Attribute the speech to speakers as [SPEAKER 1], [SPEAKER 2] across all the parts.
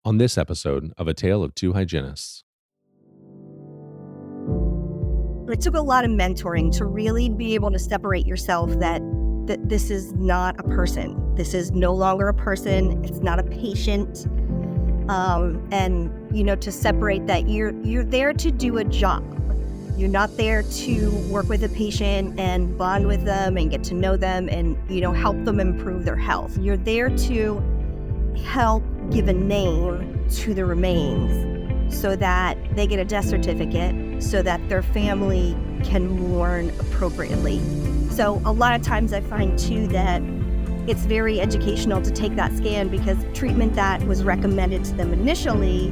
[SPEAKER 1] on this episode of A Tale of Two Hygienists.
[SPEAKER 2] It took a lot of mentoring to really be able to separate yourself that this is not a person. This is no longer a person. It's not a patient. To separate that you're there to do a job. You're not there to work with a patient and bond with them and get to know them and, help them improve their health. You're there to help give a name to the remains so that they get a death certificate so that their family can mourn appropriately. So a lot of times I find too that it's very educational to take that scan because treatment that was recommended to them initially,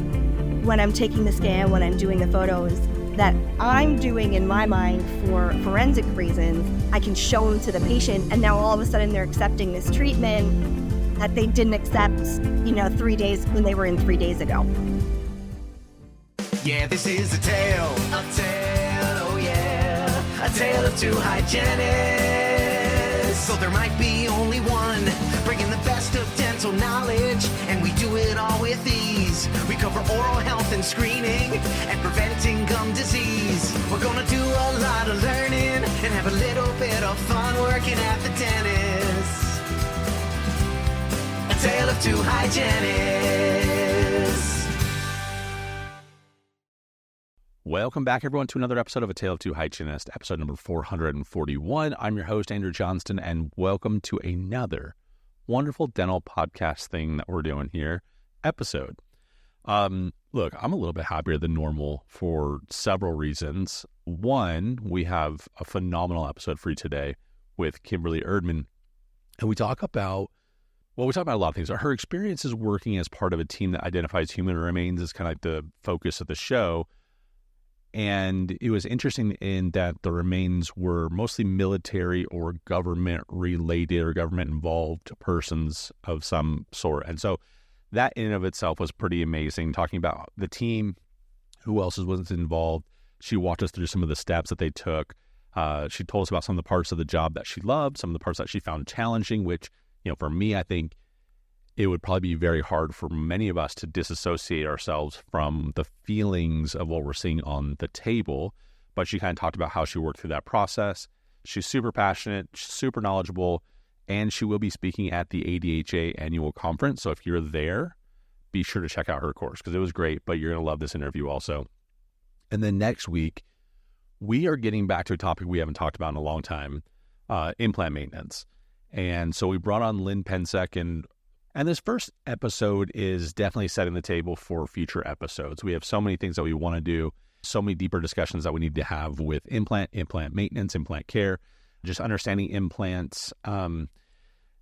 [SPEAKER 2] when I'm taking the scan, when I'm doing the photos, that I'm doing in my mind for forensic reasons, I can show them to the patient, and now all of a sudden they're accepting this treatment that they didn't accept, 3 days when they were in 3 days ago.
[SPEAKER 3] Yeah, this is a tale, oh yeah, a tale of two hygienists. So there might be only one, bringing the best of dental knowledge, and we do it all with ease. We cover oral health and screening, and preventing gum disease. We're gonna do a lot of learning, and have a little bit of fun working at the dentist. A tale of two hygienists.
[SPEAKER 1] Welcome back, everyone, to another episode of A Tale of Two Hygienists, episode number 441. I'm your host, Andrew Johnston, and welcome to another wonderful dental podcast thing that we're doing here, episode. Look, I'm a little bit happier than normal for several reasons. One, we have a phenomenal episode for you today with Kimberly Erdman, and we talk about a lot of things. Her experiences working as part of a team that identifies human remains is kind of like the focus of the show. And it was interesting in that the remains were mostly military or government-related or government-involved persons of some sort. And so that in and of itself was pretty amazing, talking about the team, who else was involved. She walked us through some of the steps that they took. She told us about some of the parts of the job that she loved, some of the parts that she found challenging, which, for me, I think it would probably be very hard for many of us to disassociate ourselves from the feelings of what we're seeing on the table. But she kind of talked about how she worked through that process. She's super passionate, super knowledgeable, and she will be speaking at the ADHA annual conference. So if you're there, be sure to check out her course because it was great, but you're going to love this interview also. And then next week, we are getting back to a topic we haven't talked about in a long time, implant maintenance. And so we brought on Lynn Pensek, and this first episode is definitely setting the table for future episodes. We have so many things that we want to do, so many deeper discussions that we need to have with implant maintenance, implant care, just understanding implants.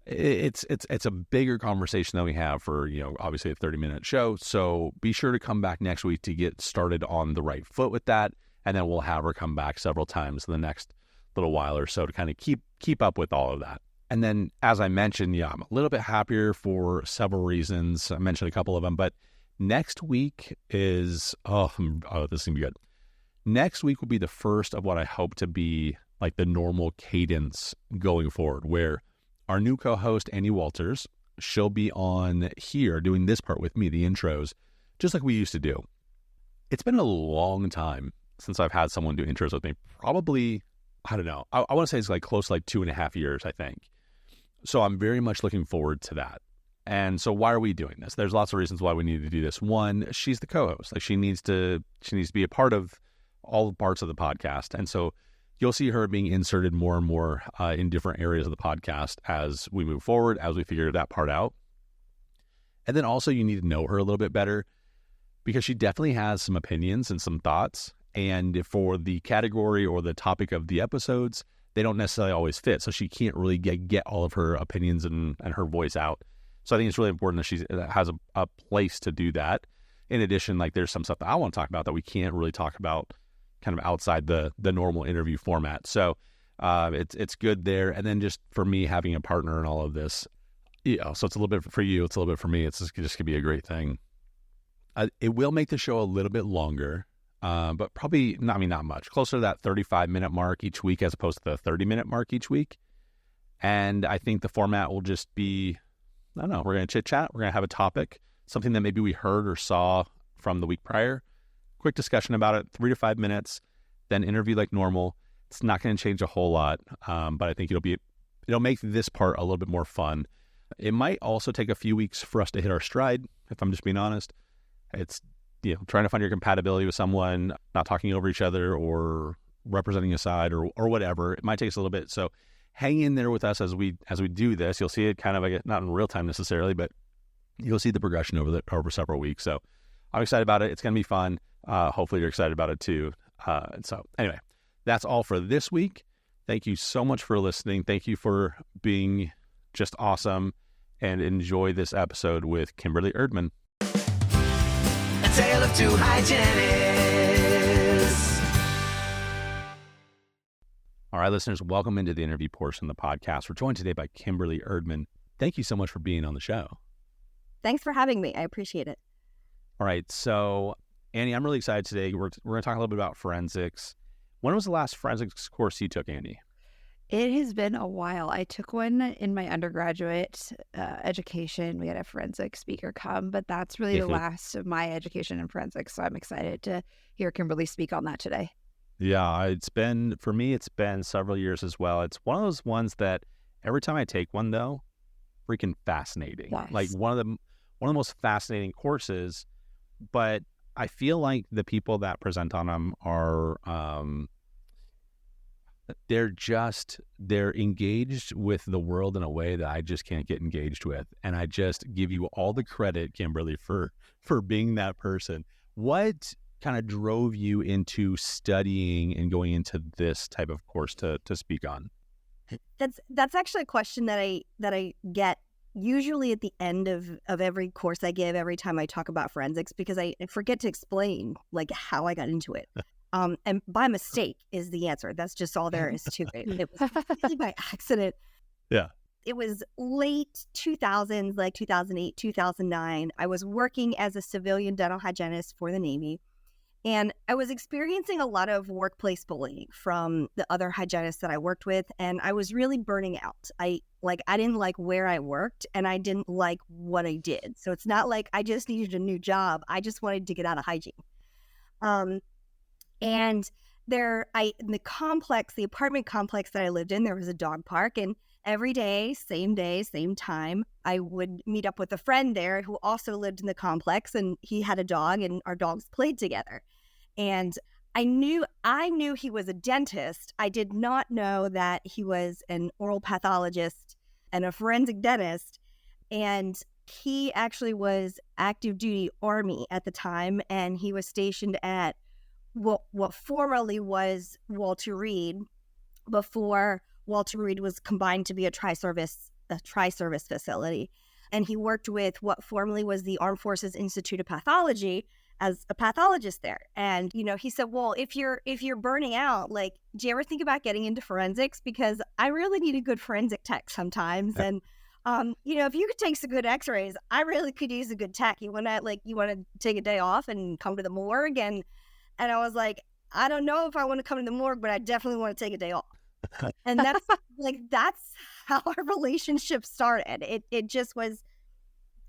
[SPEAKER 1] It's a bigger conversation than we have for, obviously a 30-minute show. So be sure to come back next week to get started on the right foot with that. And then we'll have her come back several times in the next little while or so to kind of keep up with all of that. And then, as I mentioned, I'm a little bit happier for several reasons. I mentioned a couple of them, but next week is, this is going to be good. Next week will be the first of what I hope to be like the normal cadence going forward, where our new co-host, Annie Walters, she'll be on here doing this part with me, the intros, just like we used to do. It's been a long time since I've had someone do intros with me. Probably, I don't know. I want to say it's like close to like 2.5 years, I think. So I'm very much looking forward to that. And so why are we doing this? There's lots of reasons why we need to do this. One, she's the co-host. Like she needs to be a part of all the parts of the podcast. And so you'll see her being inserted more and more in different areas of the podcast as we move forward, as we figure that part out. And then also you need to know her a little bit better because she definitely has some opinions and some thoughts. And for the category or the topic of the episodes, they don't necessarily always fit. So she can't really get all of her opinions and her voice out. So I think it's really important that she has a place to do that. In addition, like there's some stuff that I want to talk about that we can't really talk about kind of outside the normal interview format. So it's good there. And then just for me having a partner in all of this, so it's a little bit for you, it's a little bit for me. It's just going to be a great thing. It will make the show a little bit longer. But probably, not much, closer to that 35-minute mark each week as opposed to the 30-minute mark each week. And I think the format will just be, we're going to chit-chat. We're going to have a topic, something that maybe we heard or saw from the week prior. Quick discussion about it, 3 to 5 minutes, then interview like normal. It's not going to change a whole lot, but I think it'll make this part a little bit more fun. It might also take a few weeks for us to hit our stride, if I'm just being honest. It's trying to find your compatibility with someone, not talking over each other or representing a side or whatever. It might take us a little bit. So hang in there with us as we do this. You'll see it kind of not in real time necessarily, but you'll see the progression over several weeks. So I'm excited about it. It's going to be fun. Hopefully you're excited about it too. So anyway, that's all for this week. Thank you so much for listening. Thank you for being just awesome, and enjoy this episode with Kimberly Erdman.
[SPEAKER 3] A tale of two hygienists.
[SPEAKER 1] All right, listeners, welcome into the interview portion of the podcast. We're joined today by Kimberly Erdman. Thank you so much for being on the show.
[SPEAKER 2] Thanks for having me. I appreciate it.
[SPEAKER 1] All right, so Annie, I'm really excited today. We're going to talk a little bit about forensics. When was the last forensics course you took, Andy?
[SPEAKER 4] It has been a while. I took one in my undergraduate education. We had a forensic speaker come, but that's really the last of my education in forensics. So I'm excited to hear Kimberly speak on that today.
[SPEAKER 1] Yeah, for me, it's been several years as well. It's one of those ones that every time I take one, though, freaking fascinating.
[SPEAKER 4] Yes.
[SPEAKER 1] Like one of the most fascinating courses, but I feel like the people that present on them are, they're engaged with the world in a way that I just can't get engaged with. And I just give you all the credit, Kimberly, for being that person. What kind of drove you into studying and going into this type of course to speak on?
[SPEAKER 2] That's actually a question that I get usually at the end of every course I give, every time I talk about forensics, because I forget to explain like how I got into it. And by mistake is the answer. That's just all there is to it. It was completely by accident.
[SPEAKER 1] Yeah.
[SPEAKER 2] It was late 2000s, like 2008, 2009. I was working as a civilian dental hygienist for the Navy, and I was experiencing a lot of workplace bullying from the other hygienists that I worked with, and I was really burning out. I didn't like where I worked, and I didn't like what I did. So it's not like I just needed a new job. I just wanted to get out of hygiene. And in the apartment complex that I lived in, there was a dog park, and every day, same time, I would meet up with a friend there who also lived in the complex, and he had a dog, and our dogs played together. And I knew he was a dentist. I did not know that he was an oral pathologist and a forensic dentist. And he actually was active duty Army at the time, and he was stationed at what formerly was Walter Reed, before Walter Reed was combined to be a tri-service facility. And he worked with what formerly was the Armed Forces Institute of Pathology as a pathologist there. And, he said, well, if you're burning out, like, do you ever think about getting into forensics? Because I really need a good forensic tech sometimes. And, if you could take some good x-rays, I really could use a good tech. You want to take a day off and come to the morgue? And I was like, I don't know if I want to come to the morgue, but I definitely want to take a day off. And that's how our relationship started. It just was,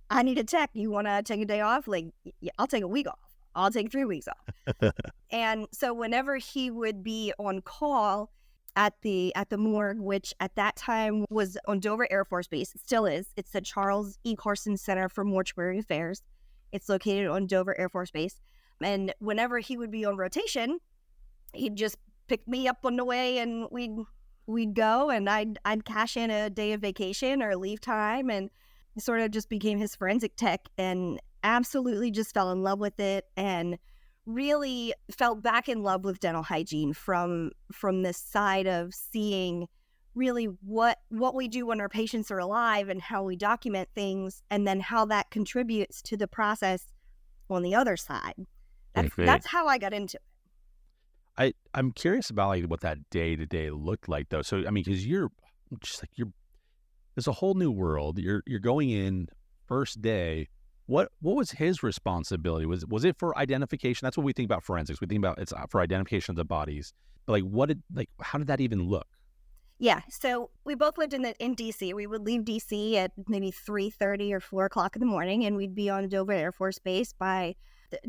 [SPEAKER 2] I need a tech. You want to take a day off? Like, yeah, I'll take a week off. I'll take 3 weeks off. And so whenever he would be on call at the morgue, which at that time was on Dover Air Force Base, it still is. It's the Charles E. Carson Center for Mortuary Affairs. It's located on Dover Air Force Base. And whenever he would be on rotation, he'd just pick me up on the way, and we'd go, and I'd cash in a day of vacation or leave time, and sort of just became his forensic tech, and absolutely just fell in love with it, and really fell back in love with dental hygiene from this side of seeing really what we do when our patients are alive and how we document things, and then how that contributes to the process on the other side. That's how I got into it.
[SPEAKER 1] I'm curious about like what that day to day looked like though. So I mean, because you're there's a whole new world. You're going in first day. What was his responsibility? Was it for identification? That's what we think about forensics. We think about it's for identification of the bodies. But how did that even look?
[SPEAKER 2] Yeah, so we both lived in DC. We would leave DC at maybe 3:30 or 4 o'clock in the morning, and we'd be on Dover Air Force Base by,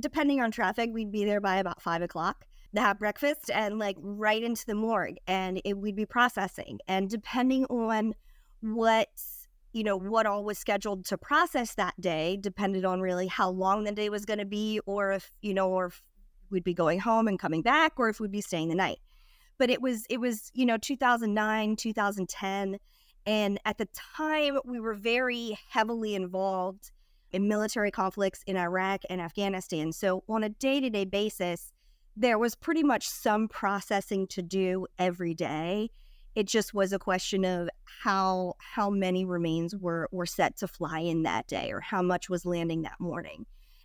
[SPEAKER 2] depending on traffic, we'd be there by about 5 o'clock to have breakfast and like right into the morgue, and we'd be processing. And depending on what all was scheduled to process that day, depended on really how long the day was going to be, or if we'd be going home and coming back, or if we'd be staying the night. But it was 2009, 2010. And at the time, we were very heavily involved in military conflicts in Iraq and Afghanistan. So on a day-to-day basis, there was pretty much some processing to do every day. It just was a question of how many remains were set to fly in that day, or how much was landing that morning.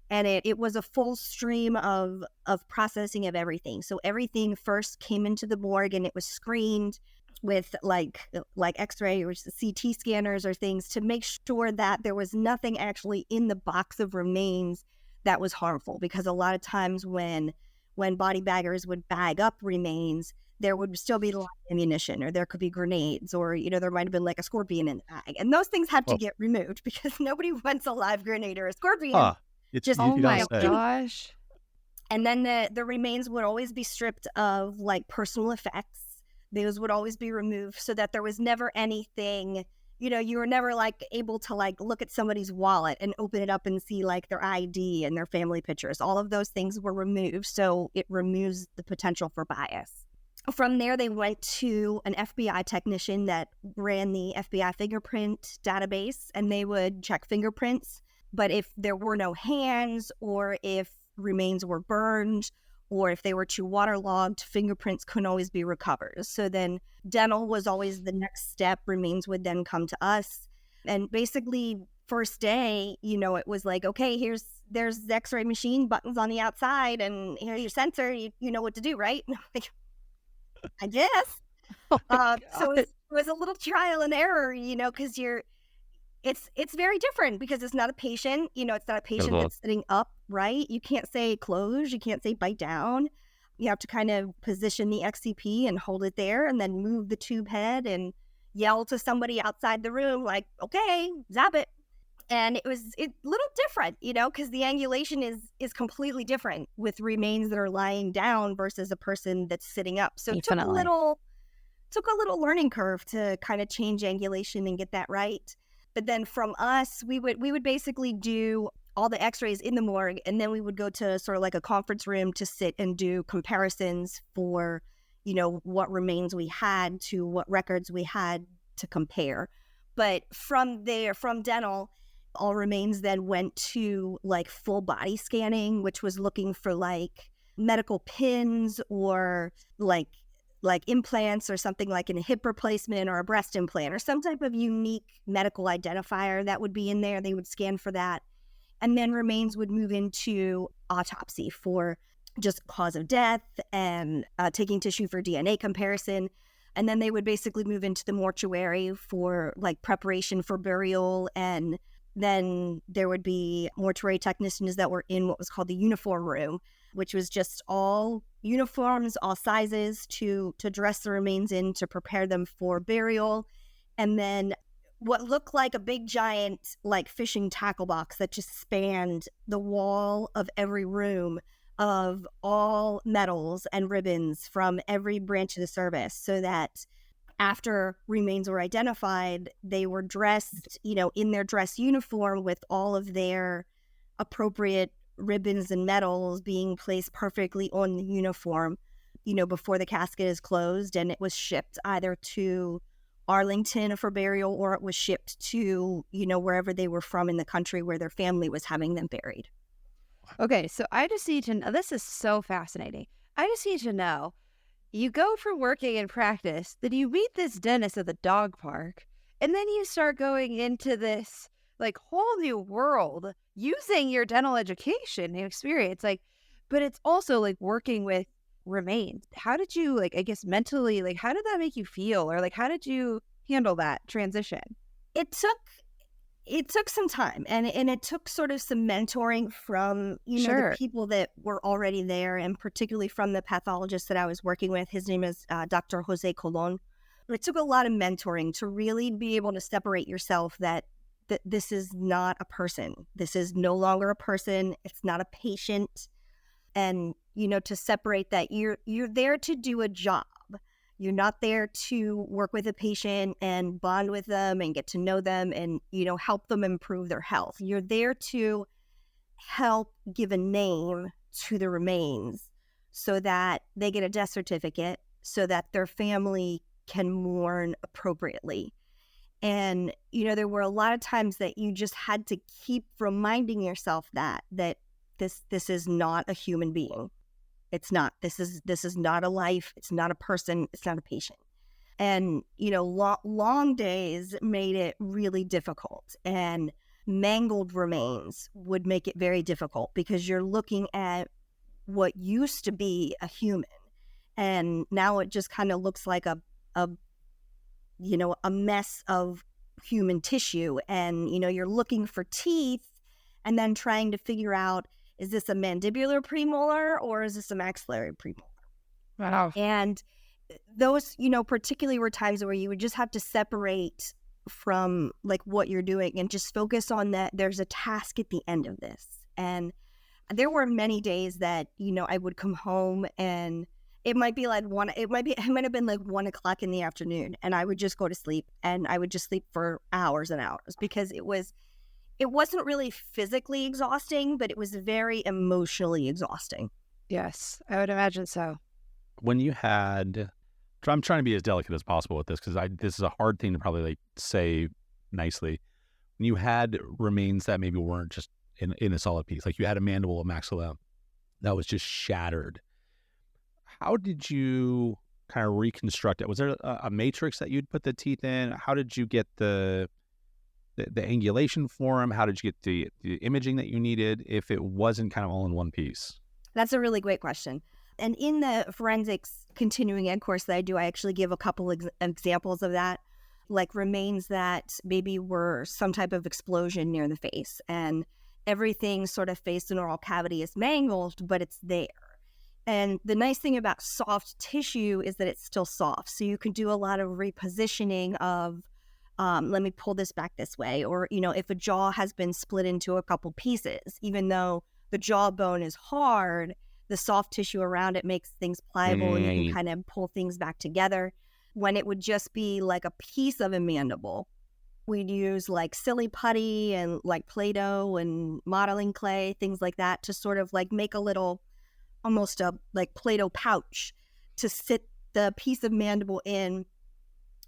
[SPEAKER 2] And it was a full stream of processing of everything. So everything first came into the morgue, and it was screened with like X-ray or CT scanners or things to make sure that there was nothing actually in the box of remains that was harmful. Because a lot of times when body baggers would bag up remains, there would still be live ammunition, or there could be grenades, or there might have been like a scorpion in the bag, and those things had to get removed because nobody wants a live grenade or a scorpion.
[SPEAKER 4] Oh my gosh.
[SPEAKER 2] And then the remains would always be stripped of like personal effects. Those would always be removed so that there was never anything, you were never like able to like look at somebody's wallet and open it up and see like their ID and their family pictures. All of those things were removed. So it removes the potential for bias. From there, they went to an FBI technician that ran the FBI fingerprint database, and they would check fingerprints. But if there were no hands, or if remains were burned, or if they were too waterlogged, fingerprints couldn't always be recovered. So then dental was always the next step. Remains would then come to us. And basically, first day, it was like, okay, there's the X-ray machine, buttons on the outside, and here's your sensor. You know what to do, right? Like, I guess. So it was a little trial and error, because it's very different, because it's not a patient, it's not a patient that's sitting up, right? You can't say close, you can't say bite down. You have to kind of position the XCP and hold it there, and then move the tube head and yell to somebody outside the room, like, okay, zap it. And it was a little different, because the angulation is completely different with remains that are lying down versus a person that's sitting up. So it took a little learning curve to kind of change angulation and get that right. But then from us, we would basically do all the X-rays in the morgue, and then we would go to sort of like a conference room to sit and do comparisons for, what remains we had to what records we had to compare. But from there, from dental, all remains then went to like full body scanning, which was looking for like medical pins, or like implants, or something like a hip replacement or a breast implant, or some type of unique medical identifier that would be in there. They would scan for that. And then remains would move into autopsy for just cause of death, and taking tissue for DNA comparison. And then they would basically move into the mortuary for like preparation for burial. And then there would be mortuary technicians that were in what was called the uniform room, which was just all uniforms, all sizes, to dress the remains in, to prepare them for burial. And then what looked like a big giant like fishing tackle box that just spanned the wall of every room, of all medals and ribbons from every branch of the service, so that after remains were identified, they were dressed, in their dress uniform with all of their appropriate ribbons and medals being placed perfectly on the uniform, before the casket is closed, and it was shipped either to Arlington for burial, or it was shipped to, wherever they were from in the country where their family was having them buried.
[SPEAKER 4] Okay, so I just need to know, this is so fascinating. I just need to know, you go from working in practice, then you meet this dentist at the dog park, and then you start going into this like whole new world using your dental education and experience, but it's also like working with remains. How did you, I guess mentally, how did that make you feel, or how did you handle that transition?
[SPEAKER 2] It took some time, and it took sort of some mentoring from, the people that were already there, and particularly from the pathologist that I was working with. His name is Dr. Jose Colon, It took a lot of mentoring to really be able to separate yourself that this is not a person. This is no longer a person. It's not a patient. And, to separate that you're there to do a job. You're not there to work with a patient and bond with them and get to know them and, help them improve their health. You're there to help give a name to the remains so that they get a death certificate so that their family can mourn appropriately. And, there were a lot of times that you just had to keep reminding yourself that this is not a human being. It's not. This is not a life. It's not a person. It's not a patient. And, long days made it really difficult. And mangled remains would make it very difficult because you're looking at what used to be a human. And now it just kind of looks like a mess of human tissue. And, you're looking for teeth and then trying to figure out, is this a mandibular premolar or is this a maxillary premolar?
[SPEAKER 4] Wow.
[SPEAKER 2] And those, particularly were times where you would just have to separate from like what you're doing and just focus on that there's a task at the end of this. And there were many days that, I would come home and it might be like it might have been like 1 o'clock in the afternoon and I would just go to sleep and I would just sleep for hours and hours because it wasn't really physically exhausting, but it was very emotionally exhausting.
[SPEAKER 4] Yes, I would imagine so.
[SPEAKER 1] When you had, I'm trying to be as delicate as possible with this because this is a hard thing to probably say nicely. When you had remains that maybe weren't just in a solid piece, like you had a mandible, a maxilla that was just shattered, how did you kind of reconstruct it? Was there a matrix that you'd put the teeth in? How did you get the angulation for them? How did you get the imaging that you needed if it wasn't kind of all in one piece?
[SPEAKER 2] That's a really great question. And in the forensics continuing ed course that I do, I actually give a couple examples of that, like remains that maybe were some type of explosion near the face and everything sort of face and oral cavity is mangled, but it's there. And the nice thing about soft tissue is that it's still soft. So you can do a lot of repositioning of, let me pull this back this way. Or, if a jaw has been split into a couple pieces, even though the jawbone is hard, the soft tissue around it makes things pliable and you can kind of pull things back together. When it would just be like a piece of a mandible, we'd use like silly putty and like Play-Doh and modeling clay, things like that to sort of like make a little, almost a like Play-Doh pouch to sit the piece of mandible in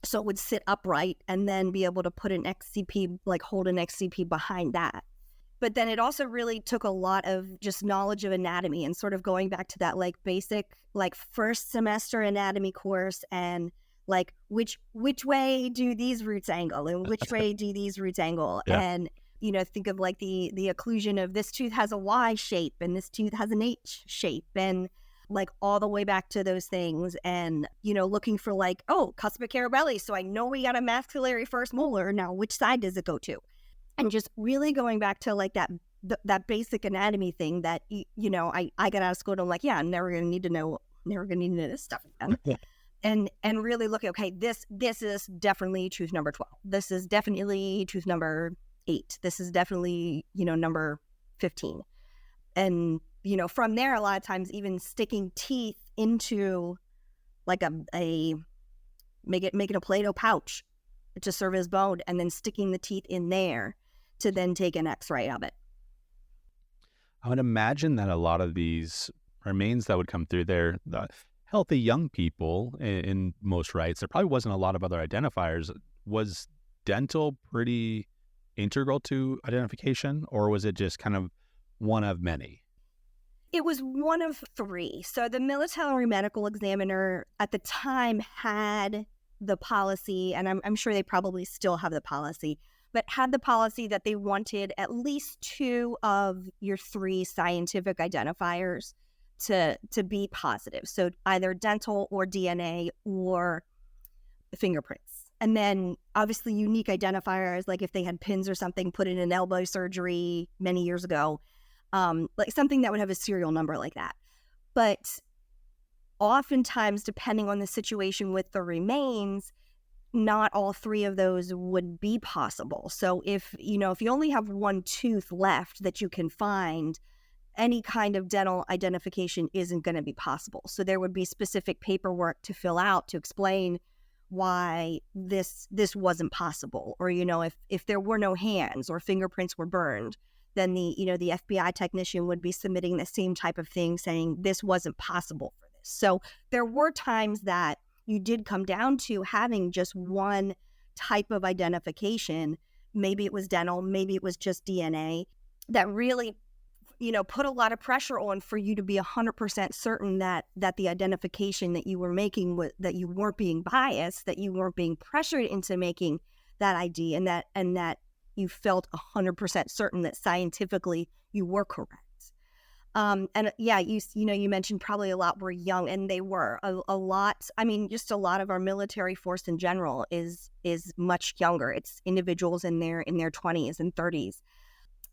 [SPEAKER 2] so it would sit upright and then be able to put an XCP, like hold an XCP behind that. But then it also really took a lot of just knowledge of anatomy and sort of going back to that like basic like first semester anatomy course and like which way do these roots angle and which way do these roots angle. Yeah. And think of like the occlusion of this tooth has a Y shape and this tooth has an H shape and like all the way back to those things and, looking for like, oh, cuspid carabelli. So I know we got a maxillary first molar. Now, which side does it go to? And just really going back to like that basic anatomy thing that, I got out of school and I'm like, yeah, I'm never going to need to know this stuff again. And really look, okay, this is definitely tooth number 12. This is definitely tooth number 8. This is definitely, number 15. And, from there, a lot of times even sticking teeth into like making a Play-Doh pouch to serve as bone and then sticking the teeth in there to then take an x-ray of it.
[SPEAKER 1] I would imagine that a lot of these remains that would come through there, the healthy young people in most rights, there probably wasn't a lot of other identifiers. Was dental pretty integral to identification, or was it just kind of one of many?
[SPEAKER 2] It was one of 3. So the military medical examiner at the time had the policy, and I'm sure they probably still have the policy, but had the policy that they wanted at least 2 of your 3 scientific identifiers to be positive. So either dental or DNA or fingerprints. And then obviously unique identifiers, like if they had pins or something put in an elbow surgery many years ago, like something that would have a serial number like that. But oftentimes, depending on the situation with the remains, not all three of those would be possible. So if you only have one tooth left that you can find, any kind of dental identification isn't going to be possible. So there would be specific paperwork to fill out to explain why this wasn't possible. Or, if there were no hands or fingerprints were burned, then the FBI technician would be submitting the same type of thing saying this wasn't possible for this. So there were times that you did come down to having just one type of identification. Maybe it was dental, maybe it was just DNA, that really put a lot of pressure on for you to be 100% certain that the identification that you were making was, that you weren't being biased, that you weren't being pressured into making that ID, and that you felt 100% certain that scientifically you were correct. You mentioned probably a lot were young, and they were a lot. I mean, just a lot of our military force in general is much younger. It's individuals in their 20s and 30s,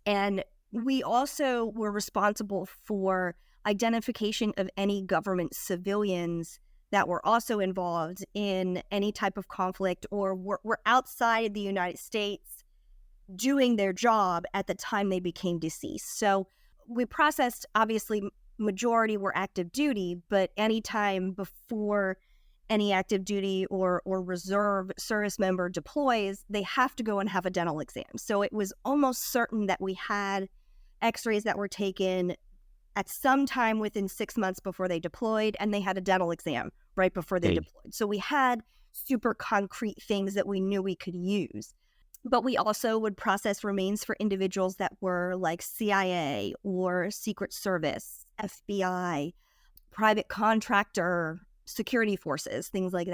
[SPEAKER 2] and we also were responsible for identification of any government civilians that were also involved in any type of conflict or were outside the United States doing their job at the time they became deceased. So we processed, obviously, majority were active duty, but any time before any active duty or reserve service member deploys, they have to go and have a dental exam. So it was almost certain that we had x-rays that were taken at some time within 6 months before they deployed, and they had a dental exam right before they deployed. So we had super concrete things that we knew we could use. But we also would process remains for individuals that were like CIA or Secret Service, FBI, private contractor, security forces, things like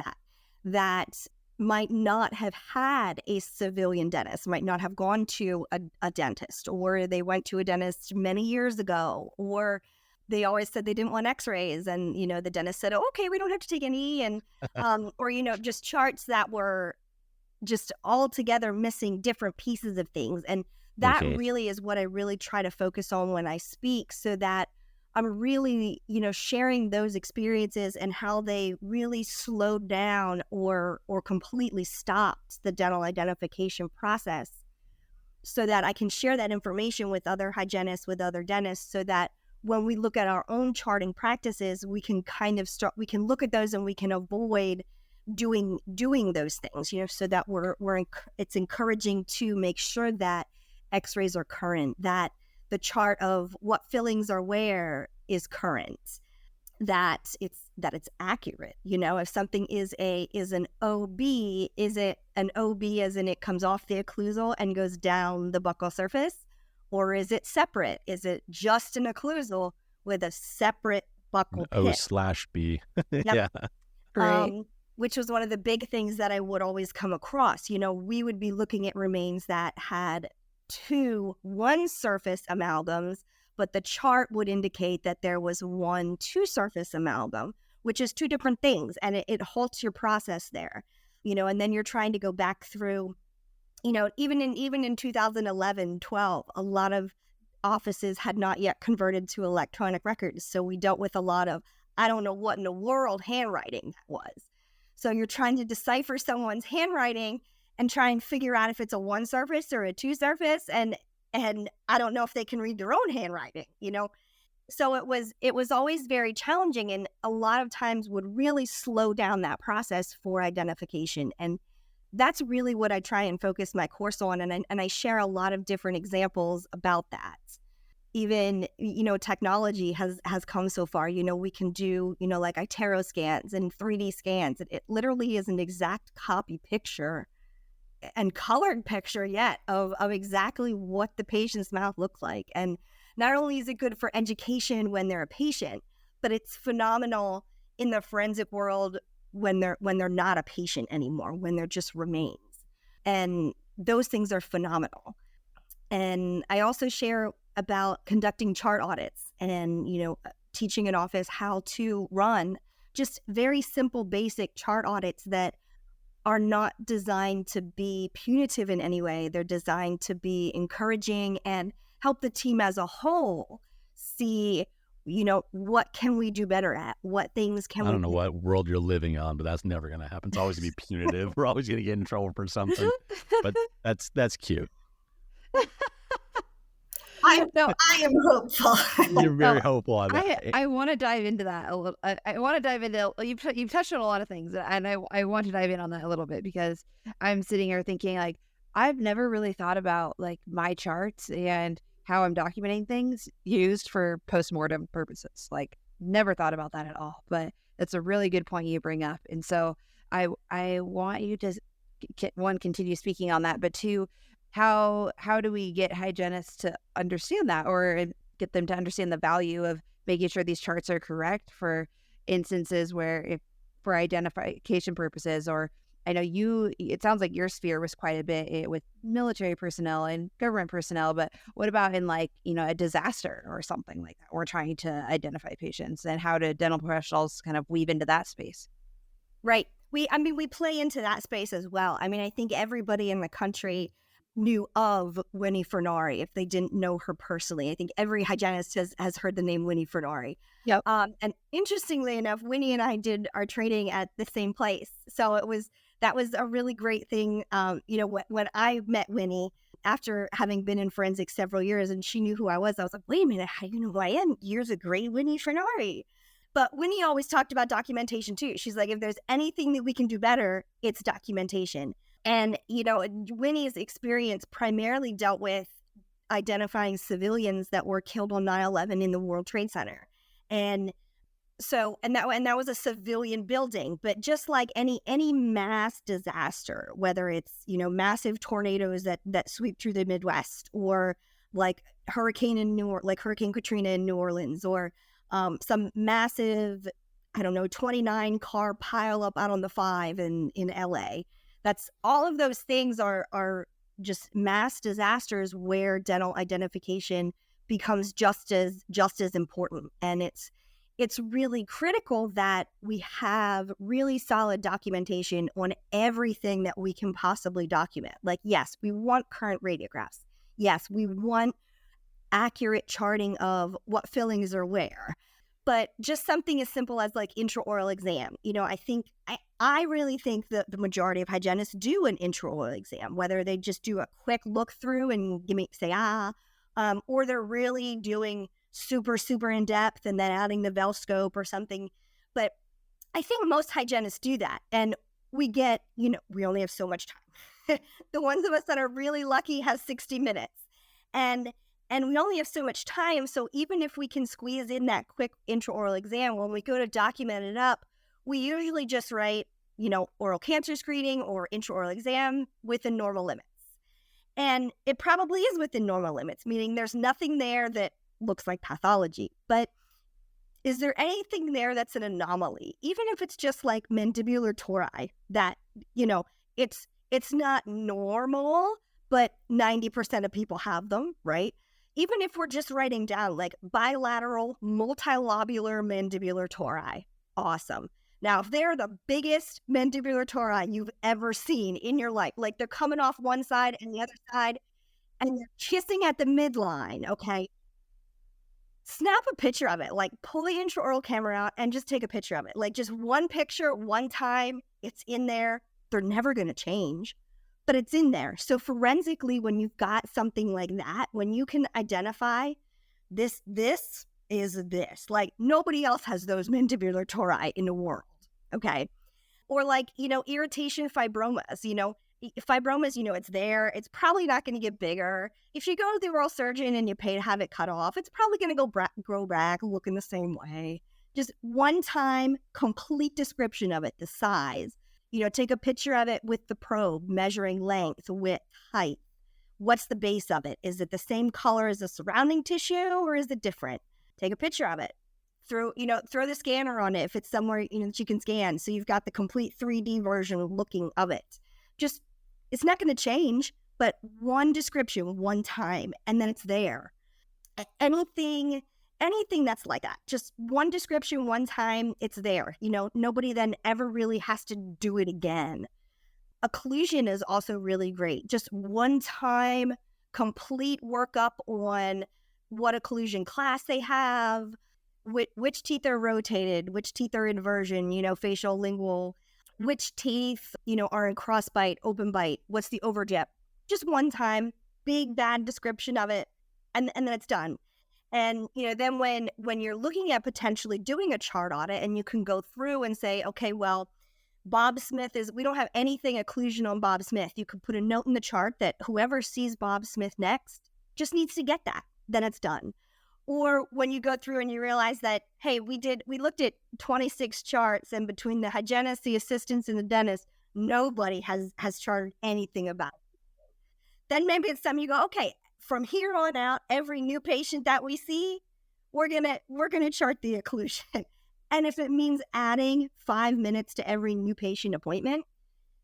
[SPEAKER 2] that might not have had a civilian dentist, might not have gone to a dentist, or they went to a dentist many years ago, or they always said they didn't want x-rays, and the dentist said, oh, okay, we don't have to take any, and or just charts that were just altogether missing different pieces of things. And that really is what I really try to focus on when I speak, so that I'm really, sharing those experiences and how they really slowed down or completely stopped the dental identification process, so that I can share that information with other hygienists, with other dentists, so that when we look at our own charting practices, we can we can look at those and we can avoid doing those things, so that it's encouraging to make sure that x-rays are current, that the chart of what fillings are where is current, that it's accurate. If something is an OB, is it an OB as in it comes off the occlusal and goes down the buccal surface, or is it separate? Is it just an occlusal with a separate buccal
[SPEAKER 1] O/B? Yeah.
[SPEAKER 4] Right.
[SPEAKER 2] Which was one of the big things that I would always come across. We would be looking at remains that had one surface amalgams, but the chart would indicate that there was one two-surface amalgam, which is two different things, and it halts your process there. And then you're trying to go back through, even in 2011, 12, a lot of offices had not yet converted to electronic records, so we dealt with a lot of, I don't know what in the world handwriting that was. So you're trying to decipher someone's handwriting and try and figure out if it's a one surface or a two surface, and I don't know if they can read their own handwriting, So it was always very challenging, and a lot of times would really slow down that process for identification. And that's really what I try and focus my course on, and I share a lot of different examples about that. Even, technology has come so far. We can do, like iTero scans and 3D scans. It literally is an exact copy picture and colored picture yet of exactly what the patient's mouth looks like. And not only is it good for education when they're a patient, but it's phenomenal in the forensic world when they're not a patient anymore, when they're just remains. And those things are phenomenal. And I also share about conducting chart audits and, teaching an office how to run just very simple, basic chart audits that are not designed to be punitive in any way. They're designed to be encouraging and help the team as a whole see what can we do better at? What things can we
[SPEAKER 1] I don't know what world you're living on, but that's never going to happen. It's always going to be punitive. We're always going to get in trouble for something. But that's cute.
[SPEAKER 2] I am hopeful.
[SPEAKER 1] You're very hopeful on that.
[SPEAKER 4] I want to dive into that a little. I want to dive into, you've touched on a lot of things, and I want to dive in on that a little bit, because I'm sitting here thinking, like, I've never really thought about like my charts and how I'm documenting things used for postmortem purposes. Like, never thought about that at all. But that's a really good point you bring up. And so I want you to, one, continue speaking on that, but two, how do we get hygienists to understand that, or get them to understand the value of making sure these charts are correct for instances where, if for identification purposes, or I know it sounds like your sphere was quite a bit with military personnel and government personnel, but what about in like, a disaster or something like that? We're trying to identify patients, and how do dental professionals kind of weave into that space?
[SPEAKER 2] Right. We play into that space as well. I mean, I think everybody in the country knew of Winnie Furnari if they didn't know her personally. I think every hygienist has heard the name Winnie Furnari.
[SPEAKER 4] Yep.
[SPEAKER 2] And interestingly enough, Winnie and I did our training at the same place. So that was a really great thing. When I met Winnie after having been in forensics several years, and she knew who I was like, wait a minute, how do you know who I am? You're the great Winnie Furnari. But Winnie always talked about documentation too. She's like, if there's anything that we can do better, it's documentation. And, Winnie's experience primarily dealt with identifying civilians that were killed on 9/11 in the World Trade Center. And that was a civilian building. But just like any mass disaster, whether it's, massive tornadoes that sweep through the Midwest, or like Hurricane Katrina in New Orleans, or some massive, 29 car pile up out on the 5 in LA. That's all of those things are just mass disasters where dental identification becomes just as important. And it's really critical that we have really solid documentation on everything that we can possibly document. Like, yes, we want current radiographs. Yes, we want accurate charting of what fillings are where. But just something as simple as like intraoral exam. I really think that the majority of hygienists do an intraoral exam, whether they just do a quick look through and or they're really doing super, super in depth and then adding the Velscope or something. But I think most hygienists do that. And we get, we only have so much time. The ones of us that are really lucky have 60 minutes. And we only have so much time. So even if we can squeeze in that quick intraoral exam, when we go to document it up, we usually just write, oral cancer screening or intraoral exam within normal limits. And it probably is within normal limits, meaning there's nothing there that looks like pathology. But is there anything there that's an anomaly? Even if it's just like mandibular tori that, it's not normal, but 90% of people have them, right? Even if we're just writing down like bilateral multilobular mandibular tori, awesome. Now, if they're the biggest mandibular tori you've ever seen in your life, like they're coming off one side and the other side, and they're kissing at the midline, okay? Snap a picture of it, like pull the intraoral camera out and just take a picture of it. Like just one picture, one time, it's in there. They're never going to change, but it's in there. So forensically, when you've got something like that, when you can identify this is this, like nobody else has those mandibular tori in the world, okay? Or like, irritation fibromas, fibromas, it's there. It's probably not going to get bigger. If you go to the oral surgeon and you pay to have it cut off, it's probably going to grow back looking the same way. Just one time, complete description of it, the size. Take a picture of it with the probe, measuring length, width, height. What's the base of it? Is it the same color as the surrounding tissue, or is it different? Take a picture of it. Throw the scanner on it if it's somewhere that you can scan, so you've got the complete 3D version looking of it. Just, it's not going to change, but one description, one time, and then it's there. Anything that's like that, just one description, one time, it's there. Nobody then ever really has to do it again. Occlusion is also really great. Just one time, complete workup on what occlusion class they have, which teeth are rotated, which teeth are inversion, facial, lingual, which teeth, are in cross bite, open bite, what's the overjet. Just one time, big, bad description of it, and then it's done. And, then when you're looking at potentially doing a chart audit and you can go through and say, okay, well, Bob Smith we don't have anything occlusion on Bob Smith. You could put a note in the chart that whoever sees Bob Smith next just needs to get that. Then it's done. Or when you go through and you realize that, hey, we looked at 26 charts, and between the hygienist, the assistants, and the dentist, nobody has charted anything about it. Then maybe it's time you go, okay, from here on out, every new patient that we see, we're gonna chart the occlusion. And if it means adding 5 minutes to every new patient appointment,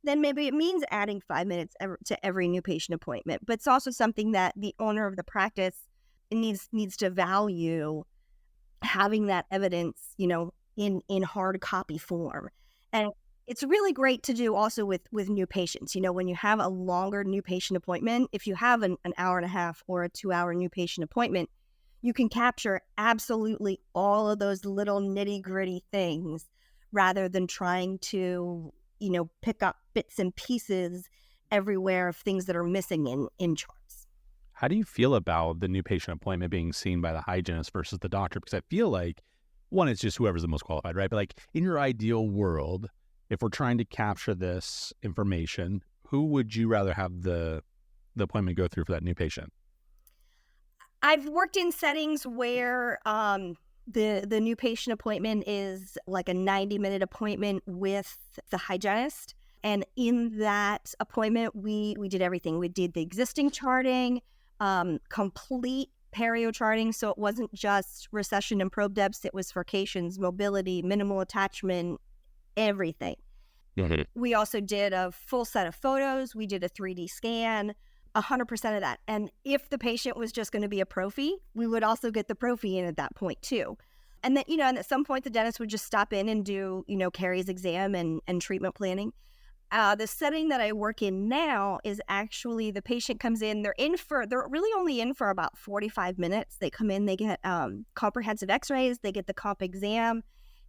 [SPEAKER 2] then maybe it means adding 5 minutes to every new patient appointment. But it's also something that the owner of the practice needs to value, having that evidence, in hard copy form. And it's really great to do also with new patients. When you have a longer new patient appointment, if you have an hour and a half or a 2-hour new patient appointment, you can capture absolutely all of those little nitty gritty things rather than trying to, pick up bits and pieces everywhere of things that are missing in charts.
[SPEAKER 1] How do you feel about the new patient appointment being seen by the hygienist versus the doctor? Because I feel like, one, it's just whoever's the most qualified, right? But like in your ideal world, if we're trying to capture this information, who would you rather have the appointment go through for that new patient?
[SPEAKER 2] I've worked in settings where the new patient appointment is like a 90-minute appointment with the hygienist. And in that appointment, we did everything. We did the existing charting, complete perio charting. So it wasn't just recession and probe depths. It was furcations, mobility, minimal attachment, everything.
[SPEAKER 1] Mm-hmm.
[SPEAKER 2] We also did a full set of photos. We did a 3D scan, 100% of that. And if the patient was just going to be a prophy, we would also get the prophy in at that point too. And then, and at some point the dentist would just stop in and do, caries exam and treatment planning. The setting that I work in now is actually the patient comes in, they're really only in for about 45 minutes. They come in, they get comprehensive x-rays, they get the comp exam,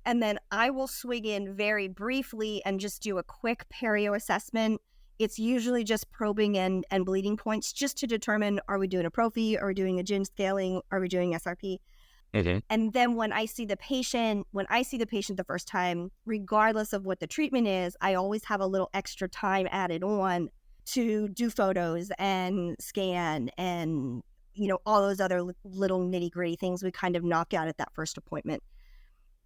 [SPEAKER 2] and then I will swing in very briefly and just do a quick perio assessment. It's usually just probing and bleeding points just to determine, are we doing a prophy? Are we doing a gin scaling? Are we doing SRP?
[SPEAKER 1] Mm-hmm.
[SPEAKER 2] And then when I see the patient the first time, regardless of what the treatment is, I always have a little extra time added on to do photos and scan and, all those other little nitty gritty things we kind of knock out at that first appointment.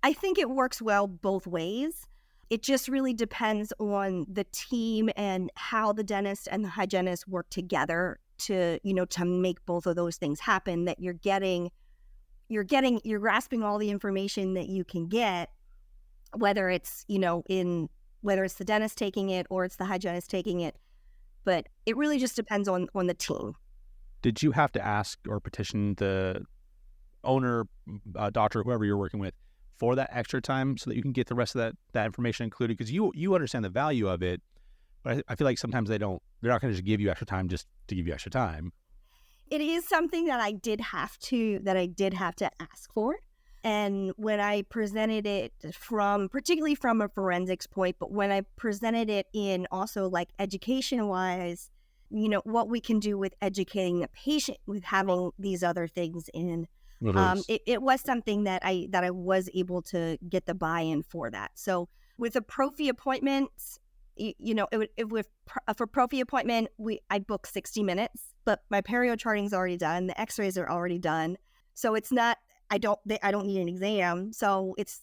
[SPEAKER 2] I think it works well both ways. It just really depends on the team and how the dentist and the hygienist work together to make both of those things happen, that you're grasping all the information that you can get, whether it's, whether it's the dentist taking it or it's the hygienist taking it. But it really just depends on the team.
[SPEAKER 1] Did you have to ask or petition the owner, doctor, whoever you're working with, for that extra time so that you can get the rest of that information included? Because you understand the value of it, but I feel like sometimes they're not going to just give you extra time just to give you extra time.
[SPEAKER 2] It is something that I did have to ask for. And when I presented it particularly from a forensics point, but when I presented it in also like education wise, what we can do with educating the patient with having these other things in. It was something that I was able to get the buy-in for that. So with a prophy appointment, for prophy appointment, I book 60 minutes, but my perio charting's already done. The x-rays are already done. So it's not, I don't need an exam. So it's,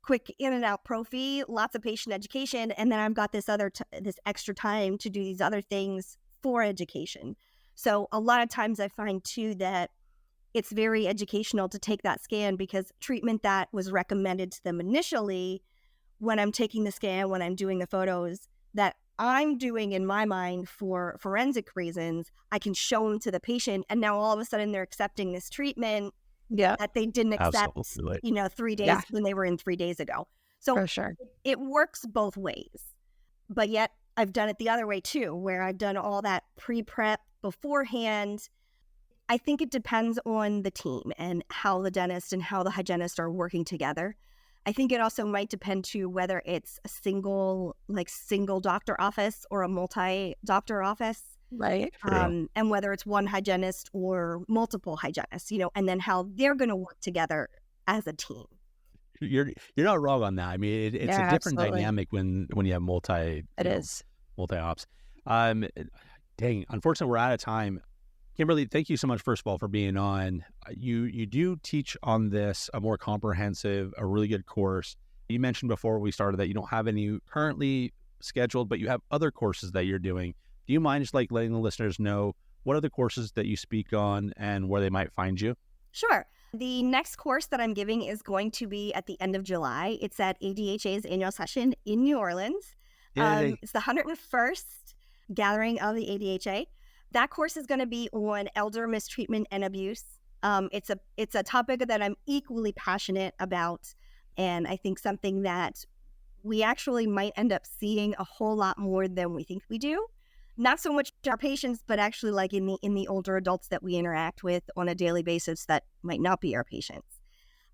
[SPEAKER 2] quick in and out prophy, lots of patient education. And then I've got this extra time to do these other things for education. So a lot of times I find too that it's very educational to take that scan, because treatment that was recommended to them initially, when I'm taking the scan, when I'm doing the photos, that I'm doing in my mind for forensic reasons, I can show them to the patient. And now all of a sudden they're accepting this treatment that they didn't accept, 3 days when they were in 3 days ago. So
[SPEAKER 4] for sure,
[SPEAKER 2] it works both ways. But yet I've done it the other way too, where I've done all that pre-prep beforehand. I think it depends on the team and how the dentist and how the hygienist are working together. I think it also might depend to whether it's a single doctor office or a multi-doctor office.
[SPEAKER 4] Right.
[SPEAKER 2] And whether it's one hygienist or multiple hygienists, and then how they're going to work together as a team.
[SPEAKER 1] You're not wrong on that. I mean, it's a different dynamic when you have multi-ops. Dang, unfortunately, we're out of time. Kimberly, thank you so much, first of all, for being on. You do teach on this, a more comprehensive, a really good course. You mentioned before we started that you don't have any currently scheduled, but you have other courses that you're doing. Do you mind just letting the listeners know what are the courses that you speak on and where they might find you?
[SPEAKER 2] Sure. The next course that I'm giving is going to be at the end of July. It's at ADHA's annual session in New Orleans. It's the 101st gathering of the ADHA. That course is going to be on elder mistreatment and abuse. It's a topic that I'm equally passionate about, and I think something that we actually might end up seeing a whole lot more than we think we do. Not so much our patients, but actually like in the older adults that we interact with on a daily basis that might not be our patients.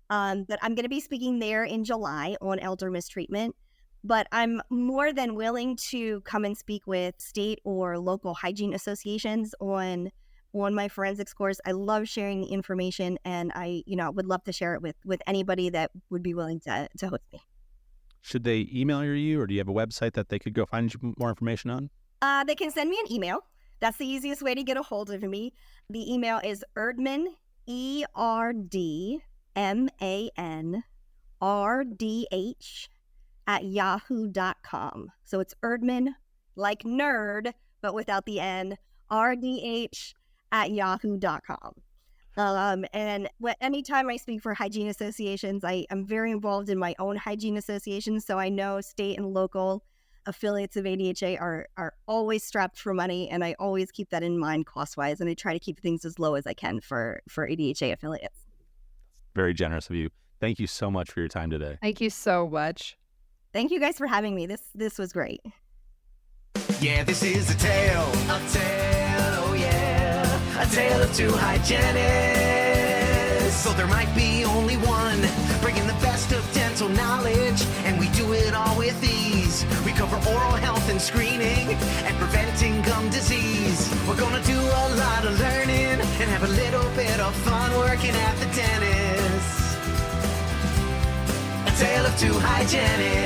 [SPEAKER 2] But I'm going to be speaking there in July on elder mistreatment. But I'm more than willing to come and speak with state or local hygiene associations on my forensics course. I love sharing the information, and I would love to share it with anybody that would be willing to host me.
[SPEAKER 1] Should they email you, or do you have a website that they could go find more information on?
[SPEAKER 2] They can send me an email. That's the easiest way to get a hold of me. The email is Erdman, ERDMAN, RDH @yahoo.com. So it's Erdman, like nerd, but without the N, RDH @yahoo.com. And anytime I speak for hygiene associations, I'm very involved in my own hygiene associations. So I know state and local affiliates of ADHA are always strapped for money, and I always keep that in mind cost-wise, and I try to keep things as low as I can for ADHA affiliates.
[SPEAKER 1] Very generous of you. Thank you so much for your time today.
[SPEAKER 4] Thank you so much.
[SPEAKER 2] Thank you guys for having me. This was great.
[SPEAKER 3] Yeah, this is a tale, oh yeah, a tale of two hygienists. So there might be only one, bringing the best of dental knowledge, and we do it all with ease. We cover oral health and screening, and preventing gum disease. We're gonna do a lot of learning, and have a little bit of fun working at the dentist. A tale of two hygienists.